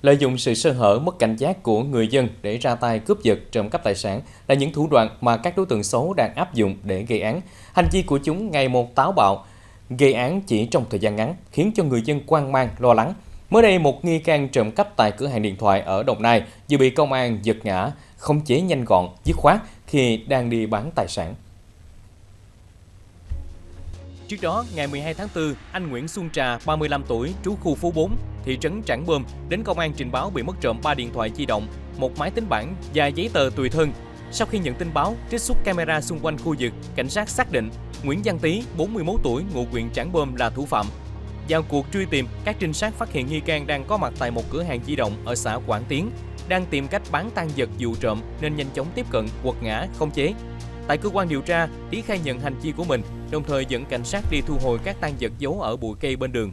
Lợi dụng sự sơ hở, mất cảnh giác của người dân để ra tay cướp giật, trộm cắp tài sản là những thủ đoạn mà các đối tượng xấu đang áp dụng để gây án. Hành vi của chúng ngày một táo bạo, gây án chỉ trong thời gian ngắn, khiến cho người dân hoang mang, lo lắng. Mới đây, một nghi can trộm cắp tại cửa hàng điện thoại ở Đồng Nai vừa bị công an giật ngã, khống chế nhanh gọn, dứt khoát khi đang đi bán tài sản. Trước đó, ngày 12 tháng 4, anh Nguyễn Xuân Trà, 35 tuổi, trú khu phố 4, thị trấn Trảng Bom, đến công an trình báo bị mất trộm 3 điện thoại di động, một máy tính bảng và giấy tờ tùy thân. Sau khi nhận tin báo, trích xuất camera xung quanh khu vực, cảnh sát xác định Nguyễn Văn Tý, 41 tuổi, ngụ huyện Trảng Bom là thủ phạm. Vào cuộc truy tìm, các trinh sát phát hiện nghi can đang có mặt tại một cửa hàng di động ở xã Quảng Tiến, đang tìm cách bán tang vật vụ trộm nên nhanh chóng tiếp cận, quật ngã, khống chế. Tại cơ quan điều tra, Tý khai nhận hành vi của mình, đồng thời dẫn cảnh sát đi thu hồi các tang vật giấu ở bụi cây bên đường.